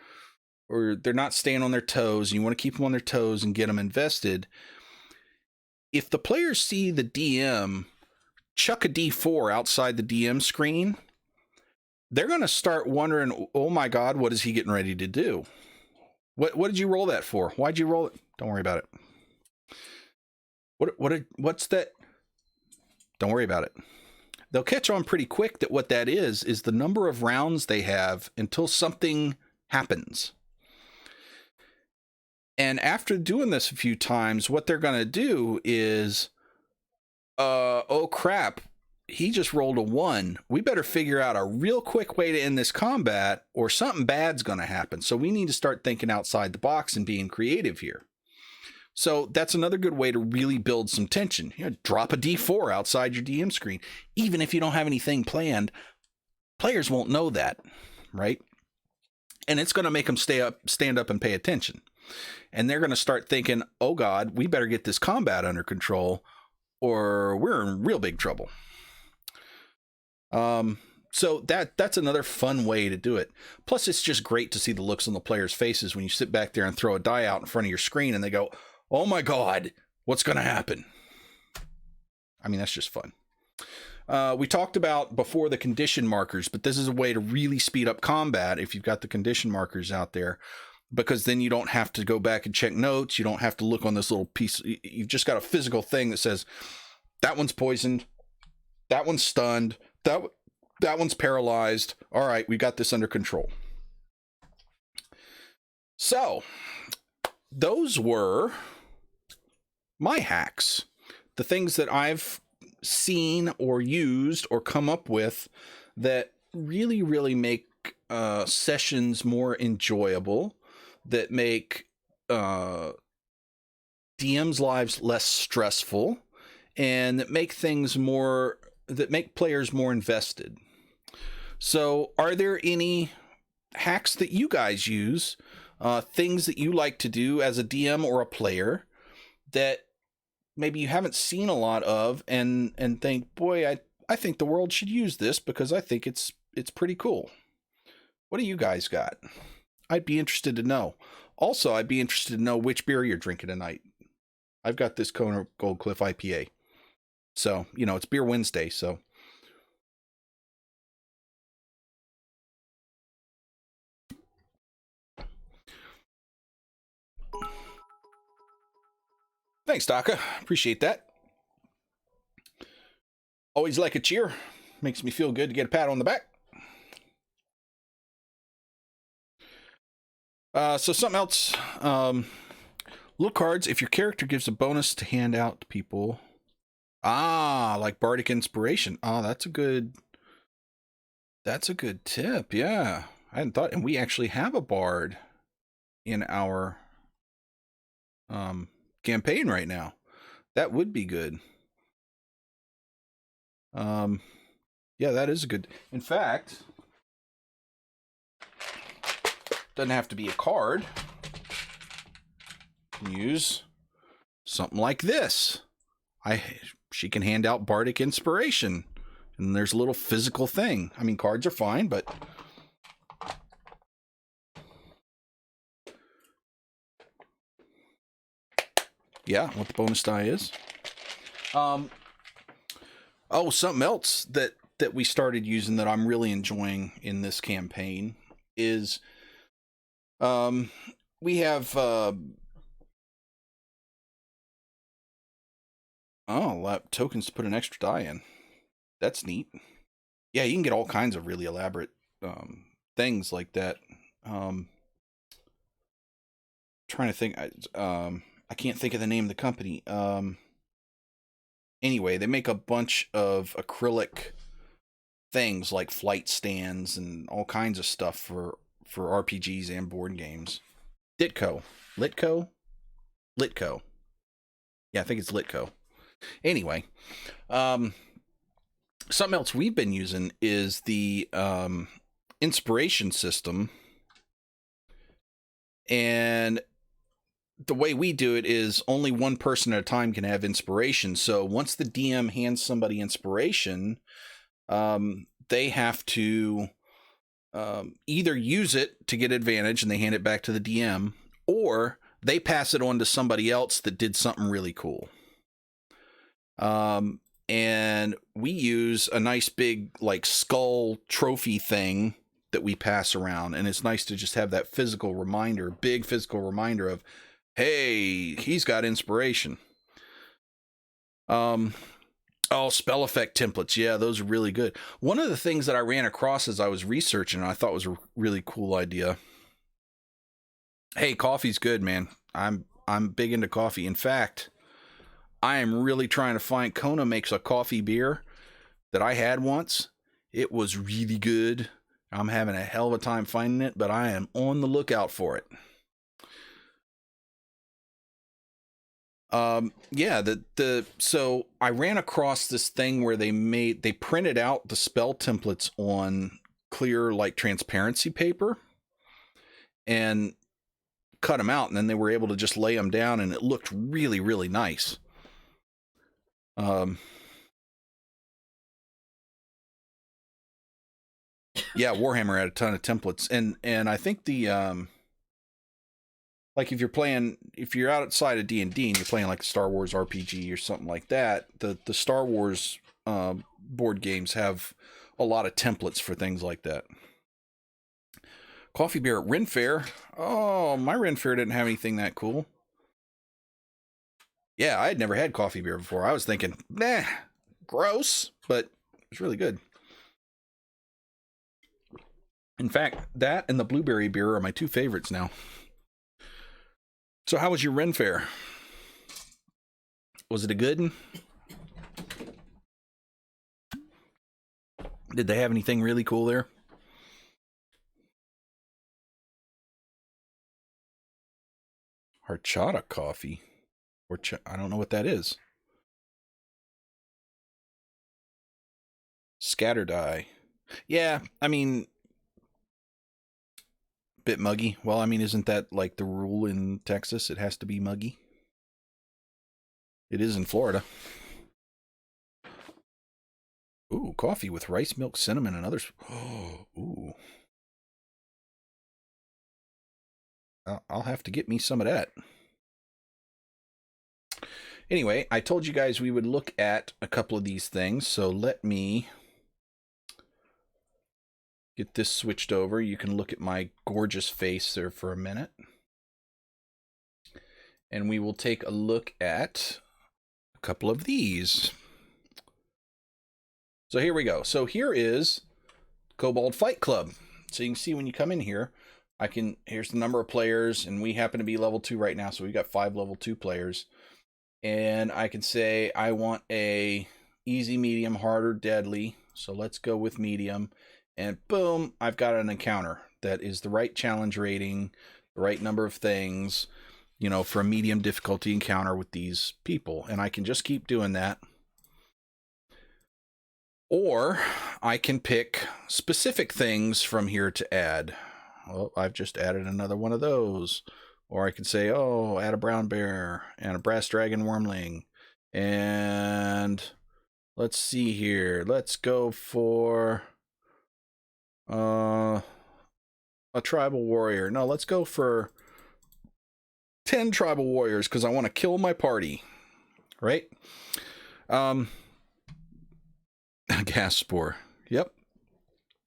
they're not staying on their toes, and you want to keep them on their toes and get them invested. If the players see the DM chuck a D4 outside the DM screen, they're going to start wondering, oh my God, what is he getting ready to do? What did you roll that for? Why'd you roll it? Don't worry about it. What's that? Don't worry about it. They'll catch on pretty quick that what that is the number of rounds they have until something happens. And after doing this a few times, what they're going to do is, oh crap, he just rolled a 1. We better figure out a real quick way to end this combat, or something bad's going to happen. So we need to start thinking outside the box and being creative here. So that's another good way to really build some tension. You know, drop a D4 outside your DM screen. Even if you don't have anything planned, players won't know that, right? And it's going to make them stand up and pay attention. And they're going to start thinking, oh God, we better get this combat under control, or we're in real big trouble. So that's another fun way to do it. Plus, it's just great to see the looks on the players' faces when you sit back there and throw a die out in front of your screen and they go, oh my God, what's going to happen? I mean, that's just fun. We talked about before the condition markers, but this is a way to really speed up combat if you've got the condition markers out there, because then you don't have to go back and check notes. You don't have to look on this little piece. You've just got a physical thing that says, that one's poisoned, that one's stunned, that one's paralyzed. All right, we got this under control. So those were my hacks, the things that I've seen or used or come up with that really, really make sessions more enjoyable, that make DM's lives less stressful, and that make players more invested. So are there any hacks that you guys use, things that you like to do as a DM or a player that maybe you haven't seen a lot of, and think, boy, I think the world should use this because I think it's pretty cool? What do you guys got? I'd be interested to know. Also, I'd be interested to know which beer you're drinking tonight. I've got this Kona Gold Cliff IPA. So, you know, it's Beer Wednesday, so. Thanks, Taka. Appreciate that. Always like a cheer. Makes me feel good to get a pat on the back. So something else. Little cards. If your character gives a bonus to hand out to people. Like Bardic Inspiration. That's a good tip. Yeah. I hadn't thought. And we actually have a bard in our campaign right now. That would be good. Yeah, that is good. In fact, doesn't have to be a card. You can use something like this. She can hand out Bardic Inspiration, and there's a little physical thing. I mean, cards are fine, but yeah, what the bonus die is. Something else that we started using that I'm really enjoying in this campaign is we have tokens to put an extra die in. That's neat. Yeah, you can get all kinds of really elaborate things like that. Trying to think. I can't think of the name of the company. Anyway, they make a bunch of acrylic things like flight stands and all kinds of stuff for RPGs and board games. Litco. Yeah, I think it's Litco. Anyway, something else we've been using is the inspiration system. And the way we do it is only one person at a time can have inspiration. So once the DM hands somebody inspiration, they have to either use it to get advantage and they hand it back to the DM, or they pass it on to somebody else that did something really cool. And we use a nice big like skull trophy thing that we pass around, and it's nice to just have that physical reminder, big physical reminder of, hey, he's got inspiration. Oh, spell effect templates. Yeah, those are really good. One of the things that I ran across as I was researching, and I thought was a really cool idea. Hey, coffee's good, man. I'm big into coffee. In fact, I am really trying to find. Kona makes a coffee beer that I had once. It was really good. I'm having a hell of a time finding it, but I am on the lookout for it. Yeah, so I ran across this thing where they printed out the spell templates on clear like transparency paper and cut them out, and then they were able to just lay them down, and it looked really, really nice. Yeah, Warhammer had a ton of templates, and I think the like if you're outside of D&D and you're playing like a Star Wars RPG or something like that, the Star Wars board games have a lot of templates for things like that. Coffee beer at Ren Fair. Oh, my Ren Fair didn't have anything that cool. Yeah, I had never had coffee beer before. I was thinking, nah, gross, but it's really good. In fact, that and the blueberry beer are my two favorites now. So how was your Ren Fair? Was it a good one? Did they have anything really cool there? Horchata coffee? I don't know what that is. Scattered eye. Yeah, I mean, bit muggy. Well, I mean, isn't that like the rule in Texas? It has to be muggy. It is in Florida. Ooh, coffee with rice, milk, cinnamon, and others. Oh, ooh. I'll have to get me some of that. Anyway, I told you guys we would look at a couple of these things, so let me get this switched over. You can look at my gorgeous face there for a minute. And we will take a look at a couple of these. So here we go. So here is Kobold Fight Club. So you can see when you come in here, here's the number of players, and we happen to be level 2 right now, so we've got 5 level 2 players. And I can say I want a easy, medium, hard, or deadly. So let's go with medium. And boom, I've got an encounter that is the right challenge rating, the right number of things, you know, for a medium difficulty encounter with these people. And I can just keep doing that. Or I can pick specific things from here to add. Well, I've just added another one of those. Or I can say, oh, add a brown bear and a brass dragon wormling. And let's see here. Let's go for a tribal warrior. No, let's go for 10 tribal warriors because I want to kill my party. Right? Gas spore. Yep.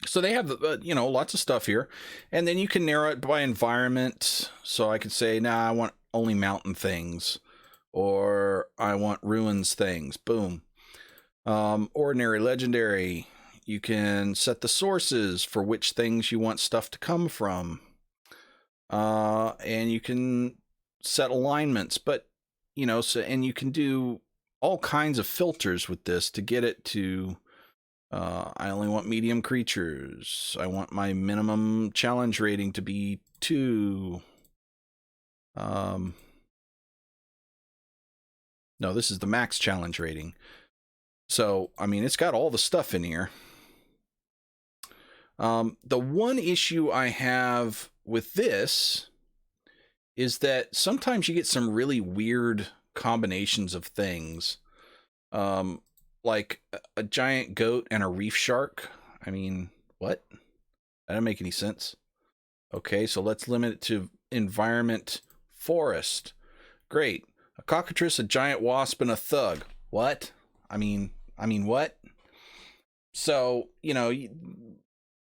So they have, you know, lots of stuff here. And then you can narrow it by environment. So I could say, nah, I want only mountain things. Or I want ruins things. Boom. Ordinary, legendary. You can set the sources for which things you want stuff to come from. And you can set alignments. But, you know, and you can do all kinds of filters with this to get it to... I only want medium creatures. I want my minimum challenge rating to be 2. No, this is the max challenge rating. So, I mean, it's got all the stuff in here. The one issue I have with this is that sometimes you get some really weird combinations of things. Like a giant goat and a reef shark. I mean, what? That doesn't make any sense. Okay, so let's limit it to environment forest. Great. A cockatrice, a giant wasp, and a thug. What? I mean, what? So,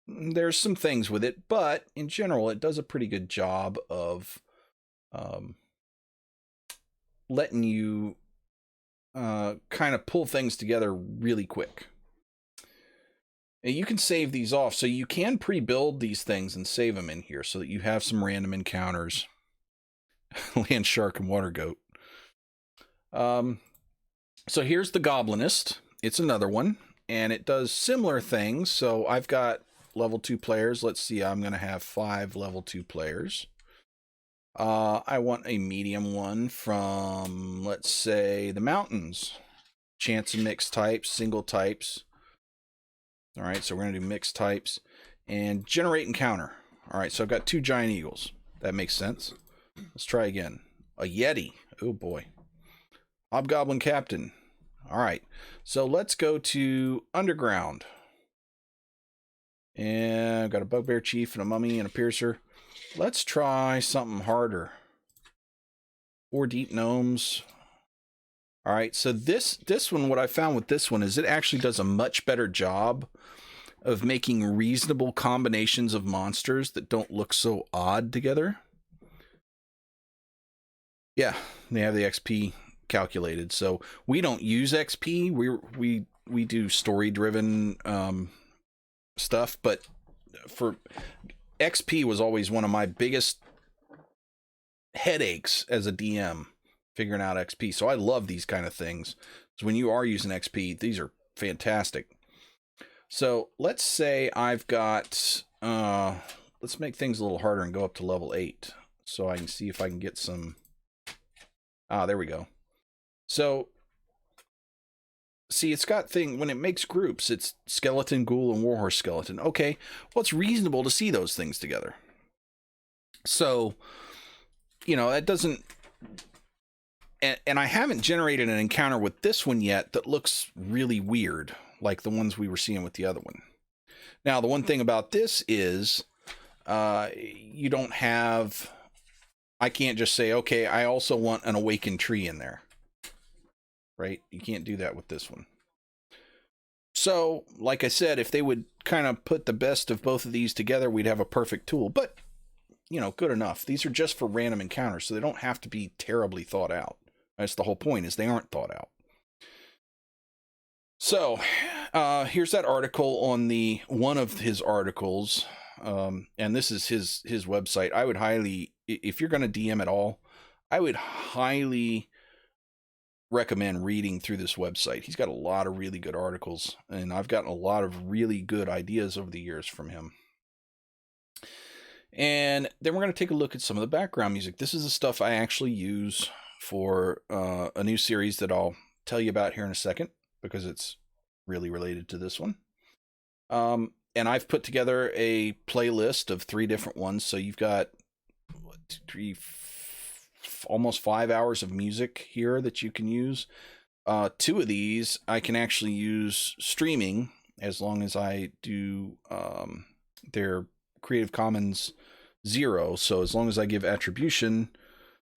there's some things with it, but in general, it does a pretty good job of letting you kind of pull things together really quick. And you can save these off, so you can pre-build these things and save them in here so that you have some random encounters. Land shark and water goat. So here's the Goblinist. It's another one, and it does similar things. So I've got level 2 players. Let's see, I'm going to have 5 level 2 players. I want a medium one from, let's say, the mountains. Chance of mixed types, single types. All right, so we're going to do mixed types. And generate encounter. All right, so I've got 2 giant eagles. That makes sense. Let's try again. A Yeti. Oh, boy. Hobgoblin Captain. All right, so let's go to Underground. And I've got a Bugbear Chief and a Mummy and a Piercer. Let's try something harder. 4 Deep Gnomes. All right, so this one, what I found with this one is it actually does a much better job of making reasonable combinations of monsters that don't look so odd together. Yeah, they have the XP calculated. So we don't use XP. We do story-driven stuff, but for XP was always one of my biggest headaches as a DM, figuring out XP. So I love these kind of things. So when you are using XP, these are fantastic. So let's say I've got, let's make things a little harder and go up to level 8 so I can see if I can get some. There we go. So see, it's got when it makes groups, it's skeleton, ghoul, and warhorse skeleton. Okay, well, it's reasonable to see those things together. So, that doesn't, and I haven't generated an encounter with this one yet that looks really weird, like the ones we were seeing with the other one. Now, the one thing about this is, you don't have, I can't just say, okay, I also want an awakened tree in there. Right? You can't do that with this one. So, like I said, if they would kind of put the best of both of these together, we'd have a perfect tool. But, good enough. These are just for random encounters, so they don't have to be terribly thought out. That's the whole point, is they aren't thought out. So, here's that article on one of his articles, and this is his website. I would highly, if you're going to DM at all, I would highly recommend reading through this website. He's got a lot of really good articles, and I've gotten a lot of really good ideas over the years from him. And then we're going to take a look at some of the background music. This is the stuff I actually use for a new series that I'll tell you about here in a second, because it's really related to this one. And I've put together a playlist of 3 different ones. So you've got almost 5 hours of music here that you can use. 2 of these I can actually use streaming, as long as I do their Creative Commons 0. So as long as I give attribution,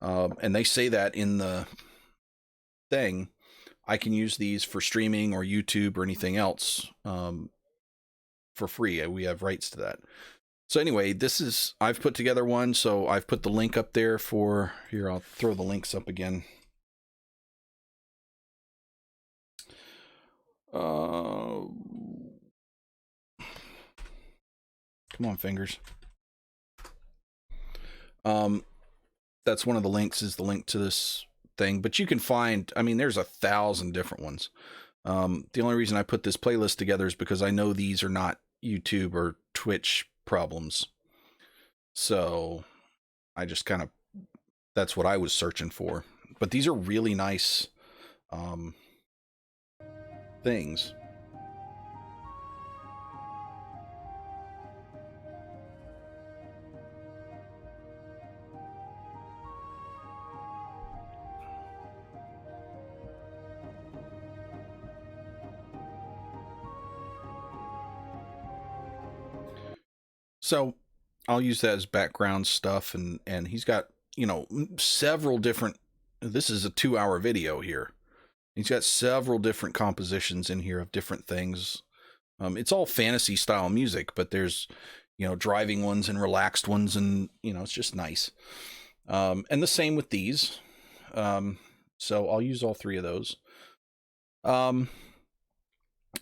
and they say that in the thing, I can use these for streaming or YouTube or anything else for free. We have rights to that. So anyway, I've put together one, so I've put the link up there for, here, I'll throw the links up again. Come on, fingers. That's one of the links, is the link to this thing, but you can find, there's 1,000 different ones. The only reason I put this playlist together is because I know these are not YouTube or Twitch problems. So I just that's what I was searching for. But these are really nice things. So I'll use that as background stuff, and he's got, you know, several different. This is a 2-hour video here. He's got several different compositions in here of different things. It's all fantasy style music, but there's, you know, driving ones and relaxed ones, and, you know, it's just nice. And the same with these. So I'll use all 3 of those.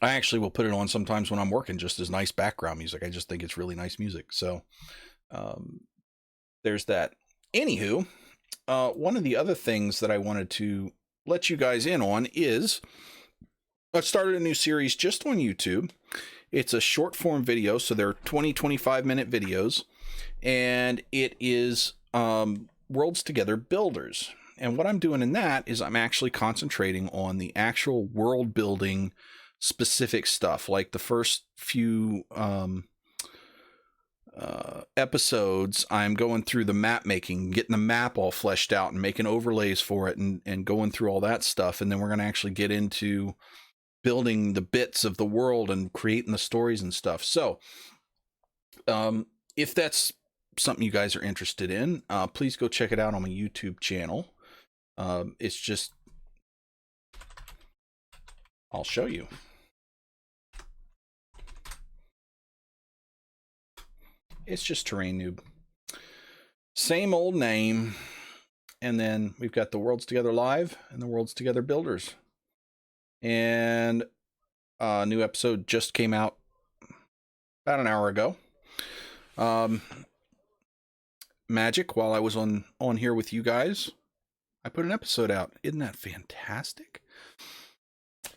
I actually will put it on sometimes when I'm working, just as nice background music. I just think it's really nice music. So there's that. Anywho, one of the other things that I wanted to let you guys in on is I started a new series just on YouTube. It's a short form video, so they're 20-25 minute videos, and it is Worlds Together Builders. And what I'm doing in that is I'm actually concentrating on the actual world building specific stuff. Like the first few episodes, I'm going through the map making, getting the map all fleshed out and making overlays for it, and going through all that stuff. And then we're going to actually get into building the bits of the world and creating the stories and stuff. So if that's something you guys are interested in, please go check it out on my YouTube channel. It's just, I'll show you. It's just Terrain Noob. Same old name. And then we've got the Worlds Together Live and the Worlds Together Builders. And a new episode just came out about an hour ago. Magic, while I was on here with you guys, I put an episode out. Isn't that fantastic?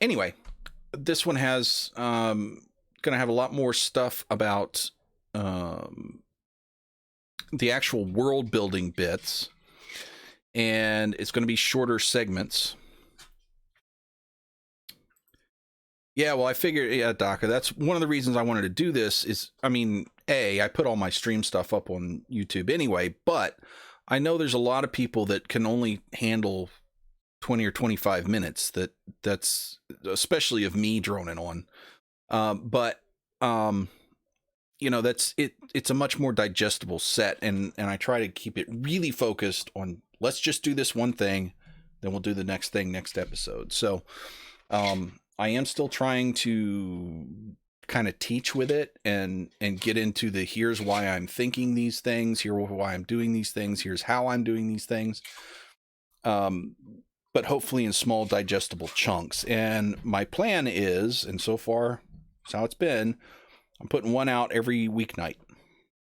Anyway, this one has going to have a lot more stuff about the actual world building bits, and it's going to be shorter segments. Yeah, well, I figured, yeah, Daka, that's one of the reasons I wanted to do this is, I mean, I put all my stream stuff up on YouTube anyway, but I know there's a lot of people that can only handle 20 or 25 minutes. That's especially of me droning on. But you know, that's it. It's a much more digestible set, and I try to keep it really focused on, let's just do this one thing, then we'll do the next thing next episode. So I am still trying to kind of teach with it and get into the, here's why I'm thinking these things, here's why I'm doing these things, here's how I'm doing these things. But hopefully in small digestible chunks. And my plan is, and so far it's how it's been, I'm putting one out every weeknight.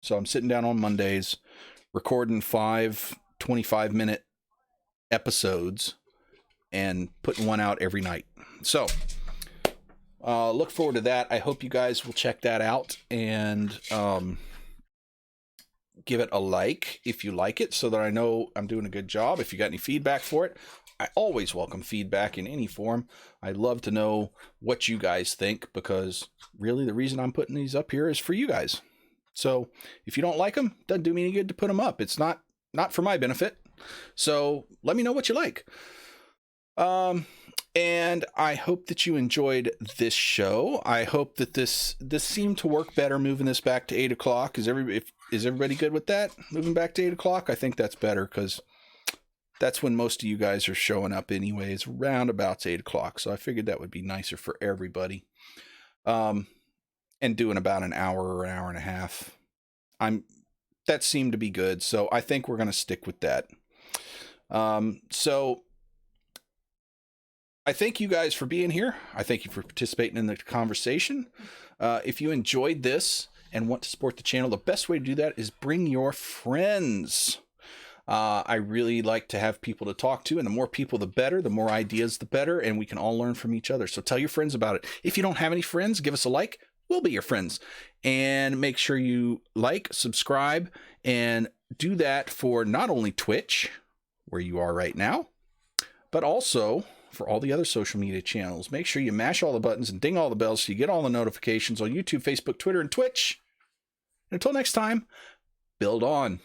So I'm sitting down on Mondays, recording 5 25-minute episodes and putting one out every night. So look forward to that. I hope you guys will check that out and give it a like if you like it, so that I know I'm doing a good job. If you got any feedback for it, I always welcome feedback in any form. I'd love to know what you guys think, because really the reason I'm putting these up here is for you guys. So if you don't like them, doesn't do me any good to put them up. It's not for my benefit. So let me know what you like. And I hope that you enjoyed this show. I hope that this seemed to work better, moving this back to 8 o'clock. Is everybody good with that? Moving back to 8 o'clock? I think that's better, because that's when most of you guys are showing up anyways, around about 8 o'clock. So I figured that would be nicer for everybody. And doing about an hour or an hour and a half. That seemed to be good. So I think we're going to stick with that. So I thank you guys for being here. I thank you for participating in the conversation. If you enjoyed this and want to support the channel, the best way to do that is bring your friends. I really like to have people to talk to, and the more people, the better. The more ideas, the better, and we can all learn from each other. So tell your friends about it. If you don't have any friends, give us a like. We'll be your friends. And make sure you like, subscribe, and do that for not only Twitch, where you are right now, but also for all the other social media channels. Make sure you mash all the buttons and ding all the bells so you get all the notifications on YouTube, Facebook, Twitter, and Twitch. And until next time, build on.